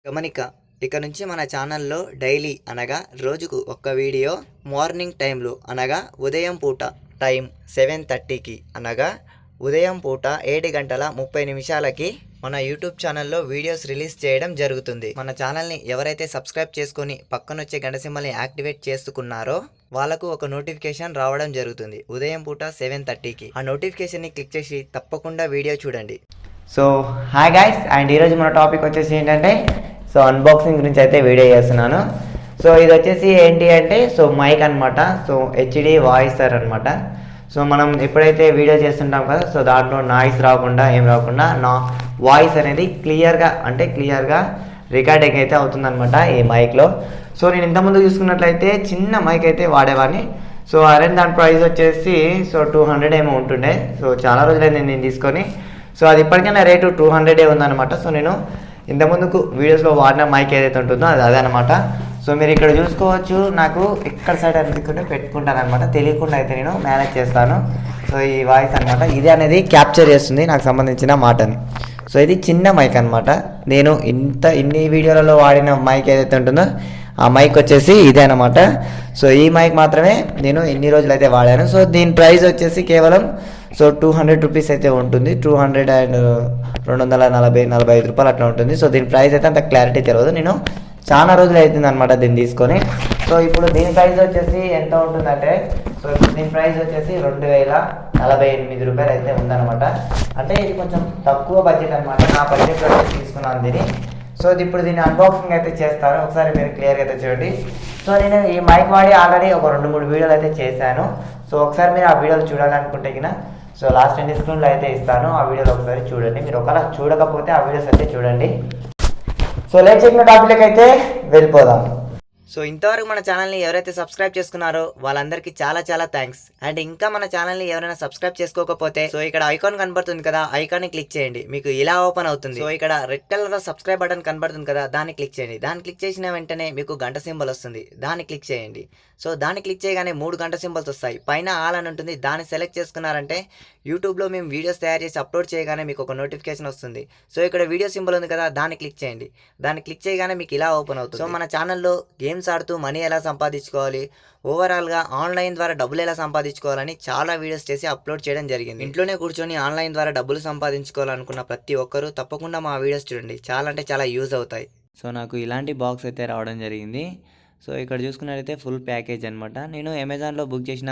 గమనిక ఇక నుంచి మన ఛానల్లో డైలీ అనగా రోజుకు ఒక్క వీడియో మార్నింగ్ టైంలో అనగా ఉదయం పూట టైం 7:30కి అనగా ఉదయం పూట 7:30 మన యూట్యూబ్ ఛానల్లో వీడియోస్ రిలీజ్ చేయడం జరుగుతుంది. మన ఛానల్ని ఎవరైతే సబ్స్క్రైబ్ చేసుకొని పక్కనొచ్చే గంట సింబల్ని యాక్టివేట్ చేసుకున్నారో వాళ్ళకు ఒక నోటిఫికేషన్ రావడం జరుగుతుంది ఉదయం పూట 7:30కి. ఆ నోటిఫికేషన్ని క్లిక్ చేసి తప్పకుండా వీడియో చూడండి. సో హాయ్ గైస్, అండ్ ఈరోజు మన టాపిక్ వచ్చేసి ఏంటంటే అన్బాక్సింగ్ గురించి అయితే వీడియో చేస్తున్నాను. సో ఇది వచ్చేసి ఏంటి అంటే మైక్ అనమాట. హెచ్డి వాయిసర్ అనమాట. మనం ఎప్పుడైతే వీడియో చేస్తుంటాం కదా, దాంట్లో నాయిస్ రాకుండా ఏం రాకుండా నా వాయిస్ అనేది క్లియర్గా రికార్డింగ్ అయితే అవుతుందన్నమాట ఈ మైక్లో. నేను ఇంతకుముందు చూసుకున్నట్లయితే చిన్న మైక్ అయితే వాడేవాడిని. అరేంజ్ దాని ప్రైస్ వచ్చేసి 200 ఏమో ఉంటుండే. చాలా రోజులైంది నేను తీసుకొని. అది ఇప్పటికైనా రేటు 200 ఉందన్నమాట. నేను ఇంతకుముందుకు వీడియోస్లో వాడిన మైక్ ఏదైతే ఉంటుందో అది అదే అనమాట. మీరు ఇక్కడ చూసుకోవచ్చు, నాకు ఎక్కడ సైడ్ అనుకుంటే పెట్టుకుంటాను అనమాట. తెలియకుండా అయితే నేను మేనేజ్ చేస్తాను. ఈ వాయిస్ అనమాట, ఇది అనేది క్యాప్చర్ చేస్తుంది నాకు సంబంధించిన మాటని. ఇది చిన్న మైక్ అనమాట. నేను ఇన్ని వీడియోలలో వాడిన మైక్ ఏదైతే ఉంటుందో ఆ మైక్ వచ్చేసి ఇదే అనమాట. ఈ మైక్ మాత్రమే నేను ఎన్ని రోజులు అయితే వాడాను. దీని ప్రైస్ వచ్చేసి కేవలం 200 రూపీస్ అయితే ఉంటుంది. 200 అండ్ 245 రూపాయలు అట్లా ఉంటుంది. దీని ప్రైస్ అయితే అంత క్లారిటీ తెలియదు. నేను చాలా రోజులు అవుతుంది అనమాట దీన్ని తీసుకొని. ఇప్పుడు దీని ప్రైస్ వచ్చేసి ఎంత ఉంటుందంటే దీని ప్రైస్ వచ్చేసి 2048 రూపాయలు అయితే ఉందన్నమాట. అంటే ఇది కొంచెం తక్కువ బడ్జెట్ అనమాట. నా బడ్జెట్లో అయితే తీసుకున్నాను దీన్ని. ఇప్పుడు దీన్ని అన్బాక్సింగ్ అయితే చేస్తాను. ఒకసారి మీరు క్లియర్గా అయితే చూడండి. నేను ఈ మైక్ వాడి ఆల్రెడీ ఒక 2-3 వీడియోలు అయితే చేశాను. ఒకసారి మీరు ఆ వీడియోలు చూడాలనుకుంటే కినా లాస్ట్ డిస్క్రిప్షన్లో అయితే ఇస్తాను. ఆ వీడియోలో ఒకసారి చూడండి. మీరు ఒకవేళ చూడకపోతే ఆ వీడియోస్ అయితే చూడండి. లేట్ చేయకుండా టాపిక్ అయితే వెళ్ళిపోదాం. ఇంతవరకు మన ఛానల్ని ఎవరైతే సబ్స్క్రైబ్ చేసుకున్నారో వాళ్ళందరికీ చాలా చాలా థ్యాంక్స్. అండ్ ఇంకా మన ఛానల్ని ఎవరైనా సబ్స్క్రైబ్ చేసుకోకపోతే ఇక్కడ ఐకాన్ కనబడుతుంది కదా, ఐకాన్ని క్లిక్ చేయండి. మీకు ఇలా ఓపెన్ అవుతుంది. ఇక్కడ రెడ్ కలర్ సబ్స్క్రైబ్ బటన్ కనబడుతుంది కదా, దాన్ని క్లిక్ చేయండి. దాన్ని క్లిక్ చేసిన వెంటనే మీకు గంట సింబల్ వస్తుంది, దాన్ని క్లిక్ చేయండి. దాన్ని క్లిక్ చేయగానే 3 గంట సింబల్స్ వస్తాయి. పైన ఆల్ అని ఉంటుంది, దాన్ని సెలెక్ట్ చేసుకున్నారంటే యూట్యూబ్లో మేము వీడియోస్ తయారు చేసి అప్లోడ్ చేయగానే మీకు ఒక నోటిఫికేషన్ వస్తుంది. ఇక్కడ వీడియో సింబల్ ఉంది కదా, దాన్ని క్లిక్ చేయండి. దాన్ని క్లిక్ చేయగానే మీకు ఇలా ఓపెన్ అవుతుంది. మన ఛానల్లో గేమ్స్ ఆడుతూ మనీ ఎలా సంపాదించుకోవాలి, ఓవరాల్గా ఆన్లైన్ ద్వారా డబ్బులు ఎలా సంపాదించుకోవాలని చాలా వీడియోస్ చేసి అప్లోడ్ చేయడం జరిగింది. ఇంట్లోనే కూర్చొని ఆన్లైన్ ద్వారా డబ్బులు సంపాదించుకోవాలనుకున్న ప్రతి ఒక్కరూ తప్పకుండా మా వీడియోస్ చూడండి. చాలా అంటే చాలా యూజ్ అవుతాయి. నాకు ఇలాంటి బాక్స్ అయితే రావడం జరిగింది. ఇక్కడ చూసుకున్నట్లయితే ఫుల్ ప్యాకేజ్ అనమాట. నేను అమెజాన్లో బుక్ చేసిన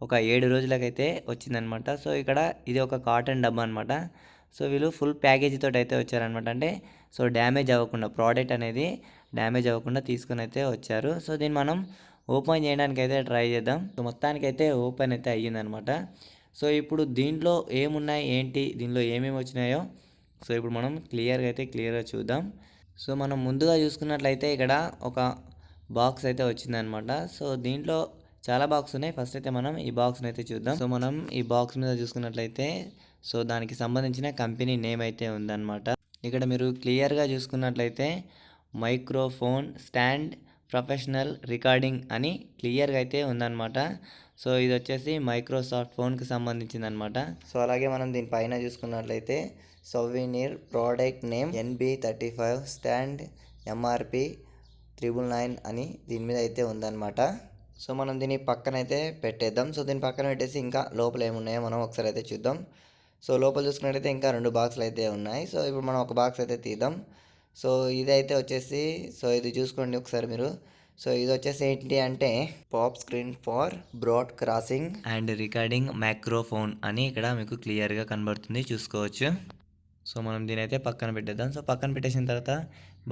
ఒక 7 రోజులకైతే వచ్చిందనమాట. ఇక్కడ ఇది ఒక కాటన్ డబ్బా అనమాట. వీళ్ళు ఫుల్ ప్యాకేజీ తోటి అయితే వచ్చారనమాట. అంటే డ్యామేజ్ అవ్వకుండా, ప్రోడక్ట్ అనేది డ్యామేజ్ అవ్వకుండా తీసుకుని అయితే వచ్చారు. దీన్ని మనం ఓపెన్ చేయడానికి అయితే ట్రై చేద్దాం. మొత్తానికైతే ఓపెన్ అయితే అయ్యిందనమాట. ఇప్పుడు దీంట్లో ఏమున్నాయి ఏంటి, దీనిలో ఏమేమి వచ్చినాయో ఇప్పుడు మనం క్లియర్గా చూద్దాం. మనం ముందుగా చూసుకున్నట్లయితే ఇక్కడ ఒక బాక్స్ అయితే వచ్చిందనమాట. దీంట్లో చాలా బాక్స్ ఉన్నాయి. ఫస్ట్ అయితే మనం ఈ బాక్స్ని అయితే చూద్దాం. మనం ఈ బాక్స్ మీద చూసుకున్నట్లయితే దానికి సంబంధించిన కంపెనీ నేమ్ అయితే ఉందన్నమాట. ఇక్కడ మీరు క్లియర్గా చూసుకున్నట్లయితే మైక్రోఫోన్ స్టాండ్ ప్రొఫెషనల్ రికార్డింగ్ అని క్లియర్గా అయితే ఉందన్నమాట. ఇది వచ్చేసి మైక్రోసాఫ్ట్ ఫోన్కి సంబంధించింది అనమాట. అలాగే మనం దీనిపైన చూసుకున్నట్లయితే souvenir product name NB35 stand MRP 999 అని దీని మీద అయితే ఉందన్నమాట. మనం దీన్ని పక్కన అయితే పెట్టేద్దాం. దీన్ని పక్కన పెట్టేసి ఇంకా లోపల ఏమున్నాయో మనం ఒకసారి అయితే చూద్దాం. లోపల చూసుకున్నట్టయితే ఇంకా 2 బాక్సులు అయితే ఉన్నాయి. ఇప్పుడు మనం ఒక బాక్స్ అయితే తీద్దాం. ఇదైతే వచ్చేసి ఇది చూసుకోండి ఒకసారి మీరు. ఇది వచ్చేసి ఏంటి అంటే pop screen for broadcasting and recording microphone అని ఇక్కడ మీకు క్లియర్గా కనబడుతుంది, చూసుకోవచ్చు. మనం దీని అయితే పక్కన పెట్టేద్దాం. పక్కన పెట్టేసిన తర్వాత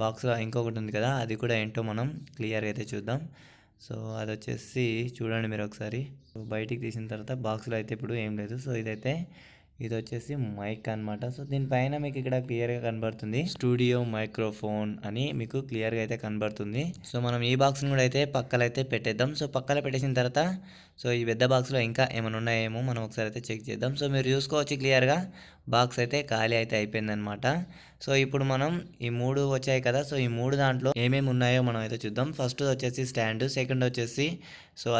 బాక్స్లో ఇంకొకటి ఉంది కదా, అది కూడా ఏంటో మనం క్లియర్గా అయితే చూద్దాం. అది వచ్చేసి చూడండి మీరు ఒకసారి. బయటికి తీసిన తర్వాత బాక్స్లో అయితే ఇప్పుడు ఏం లేదు. ఇది వచ్చేసి మైక్ అనమాట. దీనిపైన మీకు ఇక్కడ క్లియర్గా కనబడుతుంది స్టూడియో మైక్రోఫోన్ అని మీకు క్లియర్గా అయితే కనబడుతుంది. మనం ఈ బాక్స్ని కూడా అయితే పక్కన అయితే పెట్టేద్దాం. పక్కన పెట్టేసిన తర్వాత ఈ పెద్ద బాక్స్లో ఇంకా ఏమైనా ఉన్నాయేమో మనం ఒకసారి అయితే చెక్ చేద్దాం. మీరు చూసుకోవచ్చు క్లియర్గా బాక్స్ అయితే ఖాళీ అయితే అయిపోయిందనమాట. ఇప్పుడు మనం ఈ 3 వచ్చాయి కదా, ఈ 3 దాంట్లో ఏమేమి ఉన్నాయో మనం అయితే చూద్దాం. ఫస్ట్ వచ్చేసి స్టాండ్, సెకండ్ వచ్చేసి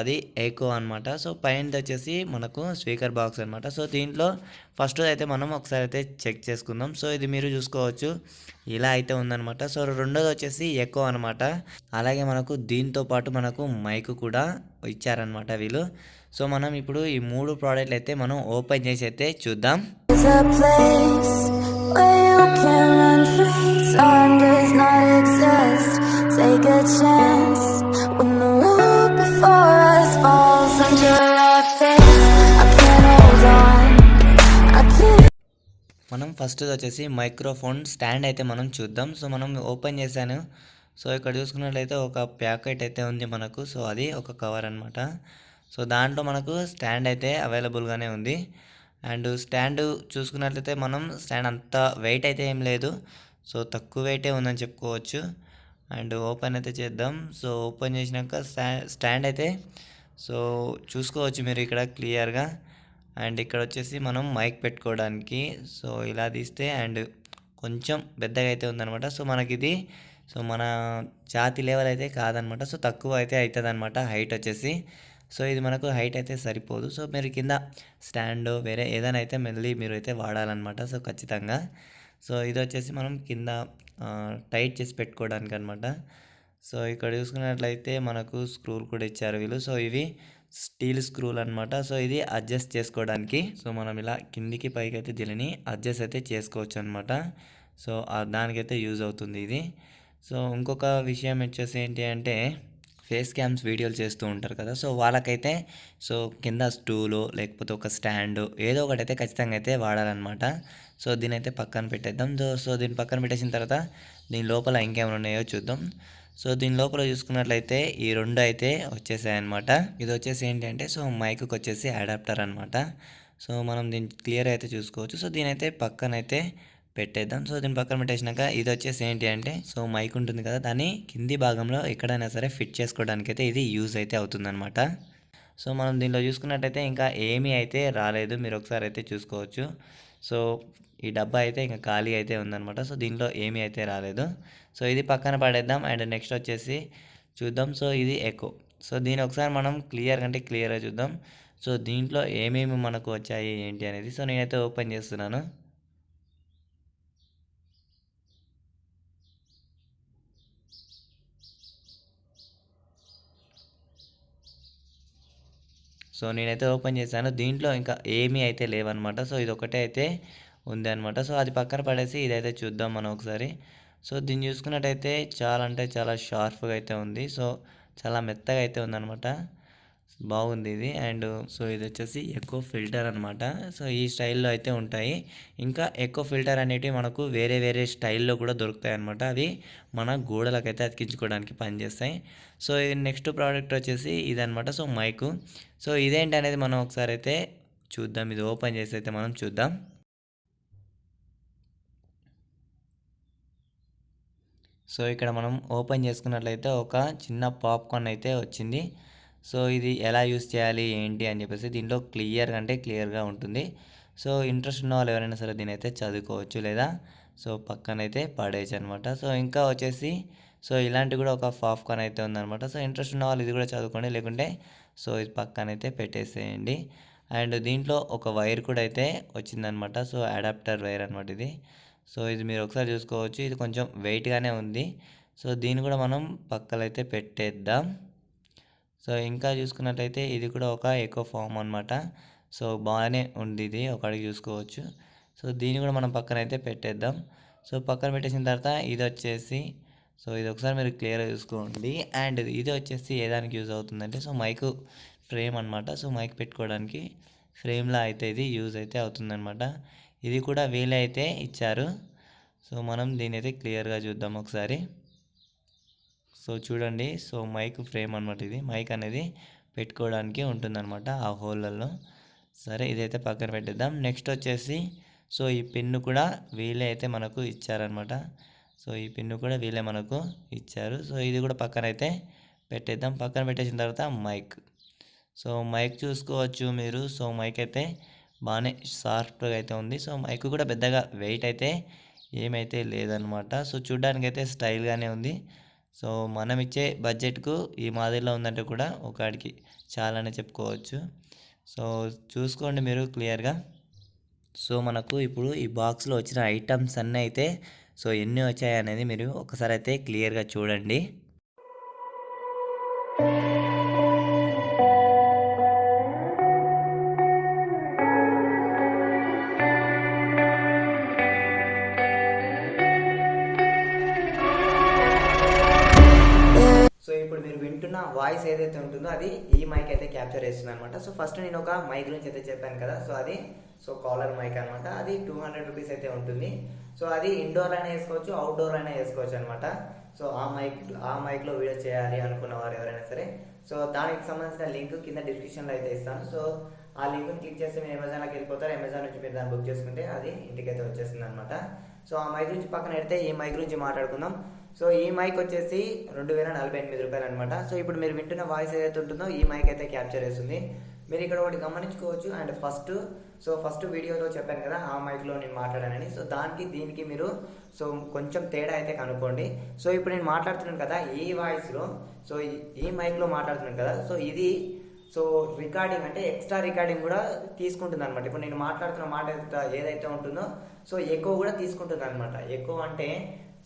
అది ఎకో అనమాట. పైనది వచ్చేసి మనకు స్పీకర్ బాక్స్ అనమాట. దీంట్లో ఫస్ట్ అయితే మనం ఒకసారి అయితే చెక్ చేసుకుందాం. సో ఇది మీరు చూసుకోవచ్చు, ఇలా అయితే ఉందన్నమాట. సో రెండోది వచ్చేసి ఎక్కువ అనమాట. అలాగే మనకు దీంతో పాటు మనకు మైక్ కూడా ఇచ్చారనమాట వీళ్ళు. సో మనం ఇప్పుడు ఈ 3 ప్రోడక్ట్లు అయితే మనం ఓపెన్ చేసి అయితే చూద్దాం. There's a place where you can run free. Time does not exist. Take a chance when the road before us falls under our feet. I can't hold on. I can't. మనం first వచ్చేసి microphone stand అయితే మనం చూద్దాం. So మనం open చేశాను. So ఇక్కడ చూసుకున్నట్లయితే ఒక ప్యాకెట్ అయితే ఉంది మనకు. సో అది ఒక కవర్ అనమాట. సో దాంట్లో మనకు స్టాండ్ అయితే అవైలబుల్గానే ఉంది. అండ్ స్టాండ్ చూసుకున్నట్లయితే మనం స్టాండ్ అంత వెయిట్ అయితే ఏం లేదు. సో తక్కువ వెయిటే ఉందని చెప్పుకోవచ్చు. అండ్ ఓపెన్ అయితే చేద్దాం. సో ఓపెన్ చేసినాక స్టాండ్ అయితే సో చూసుకోవచ్చు మీరు ఇక్కడ క్లియర్గా. అండ్ ఇక్కడ వచ్చేసి మనం మైక్ పెట్టుకోవడానికి సో ఇలా తీస్తే అండ్ కొంచెం పెద్దగా అయితే ఉందన్నమాట. సో మనకి ఇది సో మన ఛాతీ లెవెల్ అయితే కాదనమాట. సో తక్కువ అయితే అవుతుంది అనమాట హైట్ వచ్చేసి. సో ఇది మనకు హైట్ అయితే సరిపోదు. సో మీరు కింద స్టాండ్ వేరే ఏదైనా అయితే మళ్ళీ మీరు అయితే వాడాలన్నమాట. సో ఖచ్చితంగా. సో ఇది వచ్చేసి మనం కింద టైట్ చేసి పెట్టుకోవడానికి అనమాట. సో ఇక్కడ చూసుకున్నట్లయితే మనకు స్క్రూలు కూడా ఇచ్చారు వీళ్ళు. సో ఇవి స్టీల్ స్క్రూలు అనమాట. సో ఇది అడ్జస్ట్ చేసుకోవడానికి. సో మనం ఇలా కిందికి పైకి అయితే దీనిని అడ్జస్ట్ అయితే చేసుకోవచ్చు అనమాట. సో దానికైతే యూజ్ అవుతుంది ఇది. సో ఇంకొక విషయం వచ్చేసి ఏంటి అంటే ఫేస్ క్యామ్స్ వీడియోలు చేస్తూ ఉంటారు కదా. సో వాళ్ళకైతే సో కింద స్టూలు లేకపోతే ఒక స్టాండ్ ఏదో ఒకటి అయితే ఖచ్చితంగా అయితే వాడాలన్నమాట. సో దీని అయితే పక్కన పెట్టేద్దాం. సో దీన్ని పక్కన పెట్టేసిన తర్వాత దీని లోపల ఇంకేమైనా ఉన్నాయో చూద్దాం. సో దీని లోపల చూసుకున్నట్లయితే ఈ రెండు అయితే వచ్చేసాయన్నమాట. ఇది వచ్చేసి ఏంటి అంటే సో మైక్కి వచ్చేసి అడాప్టర్ అనమాట. సో మనం దీన్ని క్లియర్ అయితే చూసుకోవచ్చు. సో దీని అయితే పక్కన అయితే పెట్టేద్దాం. సో దీని పక్కన పెట్టేసినాక ఇది వచ్చేసి ఏంటి అంటే సో మైక్ ఉంటుంది కదా, దాన్ని కింది భాగంలో ఎక్కడైనా సరే ఫిట్ చేసుకోవడానికి అయితే ఇది యూజ్ అయితే అవుతుందన్నమాట. సో మనం దీనిలో చూసుకున్నట్టయితే ఇంకా ఏమీ అయితే రాలేదు, మీరు ఒకసారి అయితే చూసుకోవచ్చు. సో ఈ డబ్బా అయితే ఇంకా ఖాళీ అయితే ఉందన్నమాట. సో దీనిలో ఏమీ అయితే రాలేదు. సో ఇది పక్కన పడేద్దాం. అండ్ నెక్స్ట్ వచ్చేసి చూద్దాం. సో ఇది ఎకో. సో దీని ఒకసారి మనం క్లియర్గా చూద్దాం. సో దీంట్లో ఏమేమి మనకు వచ్చాయి ఏంటి అనేది. సో నేనైతే ఓపెన్ చేస్తున్నాను. సో నేనైతే ఓపెన్ చేశాను. దీంట్లో ఇంకా ఏమీ అయితే లేవన్నమాట. సో ఇది ఒకటే అయితే ఉంది అనమాట. సో అది పక్కన పడేసి ఇదైతే చూద్దాం మనం ఒకసారి. సో దీన్ని చూసుకున్నట్టయితే చాలా అంటే చాలా షార్ప్గా అయితే ఉంది. సో చాలా మెత్తగా అయితే ఉందన్నమాట. బాగుంది ఇది. అండ్ సో ఇది వచ్చేసి ఎకో ఫిల్టర్ అనమాట. సో ఈ స్టైల్లో అయితే ఉంటాయి. ఇంకా ఎకో ఫిల్టర్ అనేటివి మనకు వేరే వేరే స్టైల్లో కూడా దొరుకుతాయి అనమాట. అవి మన గోడలకైతే అతికించుకోవడానికి పనిచేస్తాయి. సో ఇది నెక్స్ట్ ప్రోడక్ట్ వచ్చేసి ఇదనమాట. So mic. సో ఇదేంటి అనేది మనం ఒకసారి అయితే చూద్దాం. ఇది ఓపెన్ చేసి అయితే మనం చూద్దాం. సో ఇక్కడ మనం ఓపెన్ చేసుకున్నట్లయితే ఒక చిన్న పాప్కార్న్ అయితే వచ్చింది. సో ఇది ఎలా యూస్ చేయాలి ఏంటి అని చెప్పేసి దీంట్లో క్లియర్గా ఉంటుంది. సో ఇంట్రెస్ట్ ఉన్న వాళ్ళు ఎవరైనా సరే దీని అయితే చదువుకోవచ్చు, లేదా సో పక్కనైతే పడేయచ్చు అనమాట. సో ఇంకా వచ్చేసి సో ఇలాంటి కూడా ఒక పాప్కార్న్ అయితే ఉందన్నమాట. సో ఇంట్రెస్ట్ ఉన్న వాళ్ళు ఇది కూడా చదువుకోండి, లేకుంటే సో ఇది పక్కనైతే పెట్టేసేయండి. అండ్ దీంట్లో ఒక వైర్ కూడా అయితే వచ్చిందనమాట. సో అడాప్టర్ వైర్ అనమాట ఇది. సో ఇది మీరు ఒకసారి చూసుకోవచ్చు. ఇది కొంచెం వెయిట్గానే ఉంది. సో దీన్ని కూడా మనం పక్కలైతే పెట్టేద్దాం. సో ఇంకా చూసుకున్నట్లయితే ఇది కూడా ఒక ఎకో ఫామ్ అనమాట. సో బాగానే ఉంది ఇది, ఒకటికి చూసుకోవచ్చు. సో దీన్ని కూడా మనం పక్కన అయితే పెట్టేద్దాం. సో పక్కన పెట్టేసిన తర్వాత ఇది వచ్చేసి సో ఇది ఒకసారి మీరు క్లియర్గా చూసుకోండి. అండ్ ఇది వచ్చేసి ఏ దానికి యూజ్ అవుతుందంటే సో మైక్ ఫ్రేమ్ అనమాట. సో మైక్ పెట్టుకోవడానికి ఫ్రేమ్లా అయితే ఇది యూజ్ అయితే అవుతుందన్నమాట. ఇది కూడా వీలే అయితే ఇచ్చారు. సో మనం దీని అయితే క్లియర్గా చూద్దాం ఒకసారి. సో చూడండి. సో మైక్ ఫ్రేమ్ అనమాట. ఇది మైక్ అనేది పెట్టుకోవడానికి ఉంటుందన్నమాట ఆ హోల్లలో. సరే ఇదైతే పక్కన పెట్టేద్దాం. నెక్స్ట్ వచ్చేసి సో ఈ పిన్ను కూడా వీలే అయితే మనకు ఇచ్చారనమాట. సో ఈ పిన్ను కూడా వీలే మనకు ఇచ్చారు. సో ఇది కూడా పక్కన అయితే పెట్టేద్దాం. పక్కన పెట్టేసిన తర్వాత మైక్. సో మైక్ చూసుకోవచ్చు మీరు. సో మైక్ అయితే బాగానే షార్ప్గా అయితే ఉంది. సో మైక్ కూడా పెద్దగా వెయిట్ అయితే ఏమైతే లేదనమాట. సో చూడ్డానికి అయితే స్టైల్గానే ఉంది. సో మనం ఇచ్చే బడ్జెట్కు ఈ మాదిరిలో ఉందంటే కూడా ఒకడికి చాలానే చెప్పుకోవచ్చు. సో చూసుకోండి మీరు క్లియర్గా. సో మనకు ఇప్పుడు ఈ బాక్స్లో వచ్చిన ఐటమ్స్ అన్నీ అయితే సో ఎన్ని వచ్చాయి అనేది మీరు ఒకసారి అయితే క్లియర్గా చూడండి. సో ఇప్పుడు మీరు వింటున్న వాయిస్ ఏదైతే ఉంటుందో అది ఈ మైక్ అయితే క్యాప్చర్ చేస్తుంది అనమాట. సో ఫస్ట్ నేను ఒక మైక్ గురించి అయితే చెప్పాను కదా, సో అది కాలర్ మైక్ అనమాట. అది 200 రూపీస్ అయితే ఉంటుంది. సో అది ఇండోర్ అయినా వేసుకోవచ్చు, అవుట్డోర్ అయినా వేసుకోవచ్చు అనమాట. సో ఆ మైక్లో వీడియో చేయాలి అనుకున్న వారు ఎవరైనా సరే, సో దానికి సంబంధించిన లింక్ కింద డిస్క్రిప్షన్లో అయితే ఇస్తాను. సో ఆ లింక్ని క్లిక్ చేస్తే మీరు అమెజాన్లోకి వెళ్ళిపోతారు. అమెజాన్ నుంచి మీరు దాన్ని బుక్ చేసుకుంటే అది ఇంటికైతే వచ్చేస్తుంది అనమాట. సో ఆ మైక్ గురించి పక్కన పెడితే ఈ మైక్ గురించి మాట్లాడుకుందాం. సో ఈ మైక్ వచ్చేసి 2048 రూపాయలు అనమాట. సో ఇప్పుడు మీరు వింటున్న వాయిస్ ఏదైతే ఉంటుందో ఈ మైక్ అయితే క్యాప్చర్ చేస్తుంది. మీరు ఇక్కడ ఒకటి గమనించుకోవచ్చు. అండ్ ఫస్ట్ వీడియోలో చెప్పాను కదా ఆ మైక్లో నేను మాట్లాడానని. సో దీనికి మీరు కొంచెం తేడా అయితే కనుక్కోండి. సో ఇప్పుడు నేను మాట్లాడుతున్నాను కదా ఈ వాయిస్లో, సో ఈ మైక్లో మాట్లాడుతున్నాను కదా, సో ఇది రికార్డింగ్ అంటే ఎక్స్ట్రా రికార్డింగ్ కూడా తీసుకుంటుంది అనమాట. ఇప్పుడు నేను మాట్లాడుతున్న మాట ఏదైతే ఉంటుందో సో ఎక్కువ కూడా తీసుకుంటుంది అనమాట. ఎక్కువ అంటే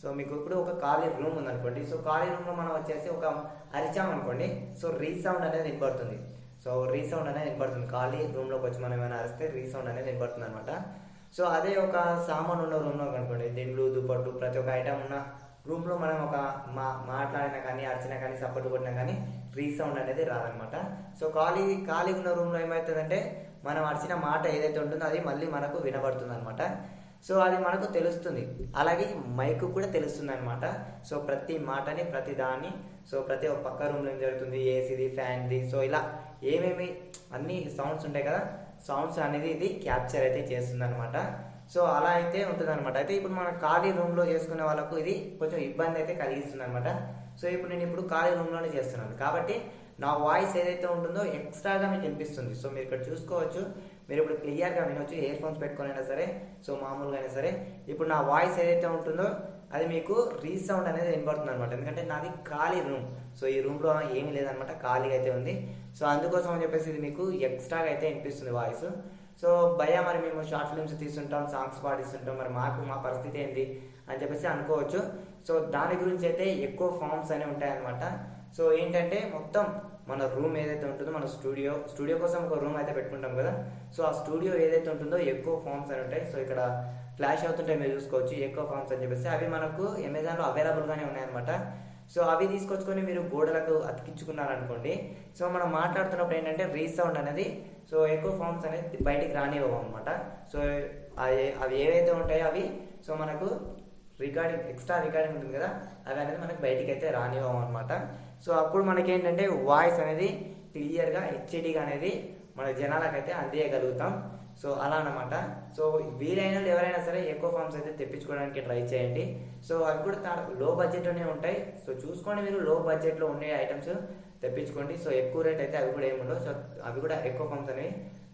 సో మీకు ఇప్పుడు ఒక ఖాళీ రూమ్ ఉందనుకోండి. సో ఖాళీ రూమ్లో మనం వచ్చేసి ఒక అరిచామనుకోండి, సో రీసౌండ్ అనేది వినపడుతుంది. ఖాళీ రూమ్లోకి వచ్చి మనం ఏమైనా అరిస్తే రీసౌండ్ అనేది వినపడుతుంది అనమాట. సో అదే ఒక సామాన్ ఉన్న రూమ్లో అనుకోండి, దిండ్లు దుప్పట్లు ప్రతి ఒక్క ఐటమ్ ఉన్న రూమ్లో మనం ఒక మాట్లాడినా కానీ అరిచినా కానీ సపోర్ట్ కొట్టినా కానీ రీసౌండ్ అనేది రాదనమాట. సో ఖాళీ ఉన్న రూమ్లో ఏమవుతుందంటే మనం అరిచిన మాట ఏదైతే ఉంటుందో అది మళ్ళీ మనకు వినబడుతుంది అనమాట. సో అది మనకు తెలుస్తుంది. అలాగే మైక్ కూడా తెలుస్తుంది అనమాట. సో ప్రతి మాటని ప్రతి దాన్ని ప్రతి ఒక్క పక్క రూమ్లో ఏం జరుగుతుంది, ఏసీది ఫ్యాన్ది, సో ఇలా ఏమేమి అన్ని సౌండ్స్ ఉంటాయి కదా, సౌండ్స్ అనేది ఇది క్యాప్చర్ అయితే చేస్తుంది అనమాట. సో అలా అయితే ఉంటుంది అనమాట. అయితే ఇప్పుడు మన ఖాళీ రూమ్లో చేసుకునే వాళ్ళకు ఇది కొంచెం ఇబ్బంది అయితే కలిగిస్తుంది అనమాట. సో ఇప్పుడు నేను ఖాళీ రూమ్లోనే చేస్తున్నాను కాబట్టి నా వాయిస్ ఏదైతే ఉంటుందో ఎక్స్ట్రాగా మీకు వినిపిస్తుంది. సో మీరు ఇక్కడ చూసుకోవచ్చు, మీరు ఇప్పుడు క్లియర్గా వినొచ్చు. ఇయర్ ఫోన్స్ పెట్టుకొని అయినా సరే, సో మామూలుగా అయినా సరే ఇప్పుడు నా వాయిస్ ఏదైతే ఉంటుందో అది మీకు రీసౌండ్ అనేది వినపడుతుంది అనమాట. ఎందుకంటే నాది ఖాళీ రూమ్. సో ఈ రూమ్లో ఏమీ లేదనమాట, ఖాళీగా అయితే ఉంది. సో అందుకోసం అని చెప్పేసి ఇది మీకు ఎక్స్ట్రాగా అయితే వినిపిస్తుంది వాయిస్. సో భయ్యా మరి మేము షార్ట్ ఫిల్మ్స్ తీస్తుంటాం, సాంగ్స్ పాటిస్తుంటాం, మరి మా పరిస్థితి ఏంటి అని చెప్పేసి అనుకోవచ్చు. సో దాని గురించి అయితే ఎక్కువ ఫామ్స్ అనేవి ఉంటాయన్నమాట. సో ఏంటంటే మొత్తం మన రూమ్ ఏదైతే ఉంటుందో మన స్టూడియో కోసం ఒక రూమ్ అయితే పెట్టుకుంటాం కదా, సో ఆ స్టూడియో ఏదైతే ఉంటుందో ఎక్కువ ఫామ్స్ అని ఉంటాయి. సో ఇక్కడ ఫ్లాష్ అవుతుంటాయి, మీరు చూసుకోవచ్చు ఎక్కువ ఫామ్స్ అని చెప్పేసి. అవి మనకు అమెజాన్లో అవైలబుల్గానే ఉన్నాయన్నమాట. సో అవి తీసుకొచ్చుకొని మీరు గోడలకు అతికించుకున్నారనుకోండి, సో మనం మాట్లాడుతున్నప్పుడు ఏంటంటే రీసౌండ్ అనేది సో ఎక్కువ ఫామ్స్ అనేది బయటికి రానివ్వవు అనమాట. సో అవి ఏవైతే ఉంటాయో అవి సో మనకు ఎక్స్ట్రా రికార్డింగ్ ఉంటుంది కదా, అవి అనేది మనకు బయటికి అయితే రానివ్వము అనమాట. సో అప్పుడు మనకి ఏంటంటే వాయిస్ అనేది క్లియర్గా హెచ్డిగా అనేది మన జనాలకైతే అందియగలుగుతాం. సో అలా అనమాట. సో వీలైన ఎవరైనా సరే ఎక్కువ ఫామ్స్ అయితే తెప్పించుకోవడానికి ట్రై చేయండి. సో అవి కూడా లో బడ్జెట్లోనే ఉంటాయి. సో చూసుకోండి, మీరు లో బడ్జెట్లో ఉండే ఐటమ్స్ తెప్పించుకోండి. సో ఎక్కువ రేట్ అయితే అవి కూడా ఏముండవు. సో అవి కూడా ఎక్కువ ఫామ్స్ అనేవి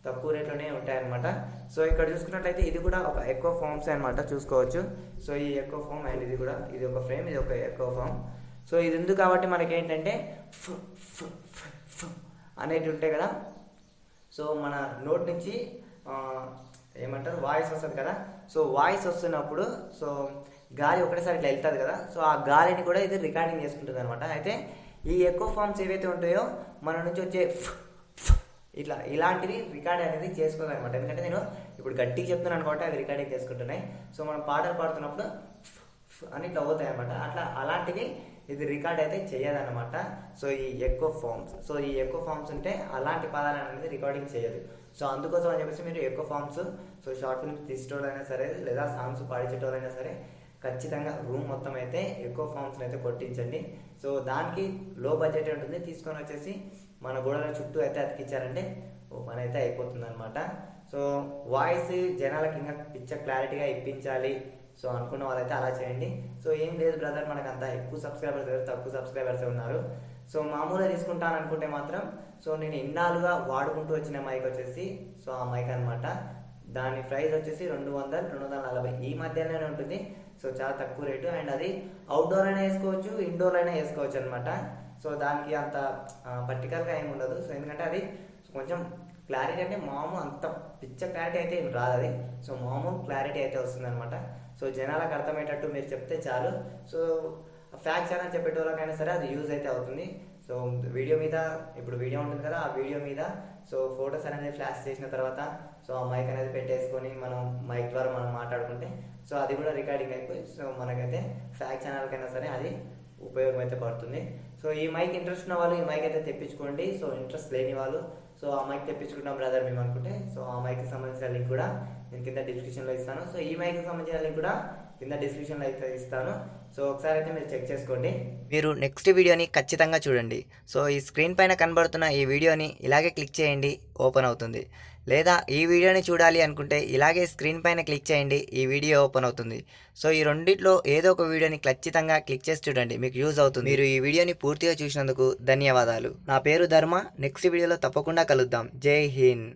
తక్కువ రేట్లోనే ఉంటాయన్నమాట. సో ఇక్కడ చూసుకున్నట్లయితే ఇది కూడా ఒక ఎక్కువ ఫామ్స్ అనమాట, చూసుకోవచ్చు. సో ఈ ఎక్కువ ఫామ్ అండ్ ఇది ఒక ఫ్రేమ్, ఇది ఒక ఎక్కువ ఫామ్. సో ఇది ఉంది కాబట్టి మనకి ఏంటంటే అనేవి ఉంటాయి కదా, సో మన నోట్ నుంచి ఏమంటారు వాయిస్ వస్తుంది కదా. సో వాయిస్ వస్తున్నప్పుడు సో గాలి ఒకటేసారి ఇట్లా వెళ్తుంది కదా, సో ఆ గాలిని కూడా ఇది రికార్డింగ్ చేసుకుంటుంది అనమాట. అయితే ఈ ఎక్కువ ఫామ్స్ ఏవైతే ఉంటాయో మన నుంచి వచ్చే ఇలాంటివి రికార్డ్ అనేది చేసుకోవాలి అనమాట. ఎందుకంటే నేను ఇప్పుడు గట్టిగా చెప్తున్నాను కాబట్టి అవి రికార్డింగ్ చేసుకుంటున్నాయి. సో మనం పాటలు పాడుతున్నప్పుడు అని ఇట్లా అవుతాయి అనమాట. అలాంటివి ఇది రికార్డ్ అయితే చేయదన్నమాట. సో ఈ ఎక్కువ ఫామ్స్ ఉంటే అలాంటి పదాలు అనేది రికార్డింగ్ చేయదు. సో అందుకోసం అని చెప్పేసి మీరు ఎక్కువ ఫామ్స్ షార్ట్ ఫిల్మ్స్ తీసేటోళ్ళైనా సరే లేదా సాంగ్స్ పాడించేటోళ్ళైనా సరే ఖచ్చితంగా రూమ్ మొత్తం అయితే ఎక్కువ ఫామ్స్ని అయితే కొట్టించండి. సో దానికి లో బడ్జెట్ ఉంటుంది, తీసుకొని వచ్చేసి మన గోడల చుట్టూ అయితే అతికించారంటే పని అయితే అయిపోతుంది అనమాట. సో వాయిస్ జనాలకి ఇంకా క్లారిటీగా ఇప్పించాలి సో అనుకున్న వాళ్ళైతే అలా చేయండి. సో ఏం లేదు బ్రదర్, మనకు అంత ఎక్కువ సబ్స్క్రైబర్స్ లేదు, తక్కువ సబ్స్క్రైబర్స్ ఉన్నారు. సో మామూలుగా తీసుకుంటాను అనుకుంటే మాత్రం సో నేను ఇన్నాళ్ళుగా వాడుకుంటూ వచ్చిన మైక్ వచ్చేసి సో ఆ మైక్ అనమాట. దాని ప్రైస్ వచ్చేసి 200-240 ఈ మధ్యలోనే ఉంటుంది. సో చాలా తక్కువ రేటు. అండ్ అది అవుట్డోర్ అయినా వేసుకోవచ్చు, ఇండోర్ అయినా వేసుకోవచ్చు అనమాట. సో దానికి అంత పర్టికులర్గా ఏమి ఉండదు. సో ఎందుకంటే అది కొంచెం క్లారిటీ అంటే మామూలు అంత పిచ్చ క్లారిటీ అయితే ఏం రాదు అది. సో మామూలు క్లారిటీ అయితే వస్తుంది అనమాట. సో జనాలకు అర్థమయ్యేటట్టు మీరు చెప్తే చాలు. సో ఫ్యాక్ట్స్ అని చెప్పేటోళ్ళకైనా సరే అది యూజ్ అయితే అవుతుంది. సో వీడియో మీద ఇప్పుడు వీడియో ఉంటుంది కదా, ఆ వీడియో మీద సో ఫొటోస్ అనేది ఫ్లాష్ చేసిన తర్వాత సో ఆ మైక్ అనేది పెట్టేసుకొని మనం మైక్ ద్వారా మనం మాట్లాడుకుంటే సో అది కూడా రికార్డింగ్ అయిపోయి సో మనకైతే ఫ్యాక్ట్ ఛానల్కైనా సరే అది ఉపయోగం అయితే పడుతుంది. సో ఈ మైక్ ఇంట్రెస్ట్ ఉన్న వాళ్ళు ఈ మైక్ అయితే తెప్పించుకోండి. సో ఇంట్రెస్ట్ లేని వాళ్ళు సో ఆ మైక్ తెప్పించుకుంటాం బ్రదర్ మేము అనుకుంటే సో ఆ మైక్కి సంబంధించిన లింక్ కూడా నేను కింద డిస్క్రిప్షన్లో ఇస్తాను. సో ఈ మైక్కి సంబంధించిన లింక్ కూడా కింద డిస్క్రిప్షన్లో అయితే ఇస్తాను. సో ఒకసారి అయితే మీరు చెక్ చేసుకోండి. మీరు నెక్స్ట్ వీడియోని ఖచ్చితంగా చూడండి. సో ఈ స్క్రీన్ పైన కనబడుతున్న ఈ వీడియోని ఇలాగే క్లిక్ చేయండి, ఓపెన్ అవుతుంది. లేదా ఈ వీడియోని చూడాలి అనుకుంటే ఇలాగే స్క్రీన్ పైన క్లిక్ చేయండి, ఈ వీడియో ఓపెన్ అవుతుంది. సో ఈ రెండిట్లో ఏదో ఒక వీడియోని ఖచ్చితంగా క్లిక్ చేసి చూడండి, మీకు యూజ్ అవుతుంది. మీరు ఈ వీడియోని పూర్తిగా చూసినందుకు ధన్యవాదాలు. నా పేరు ధర్మ. నెక్స్ట్ వీడియోలో తప్పకుండా కలుద్దాం. జై హింద్.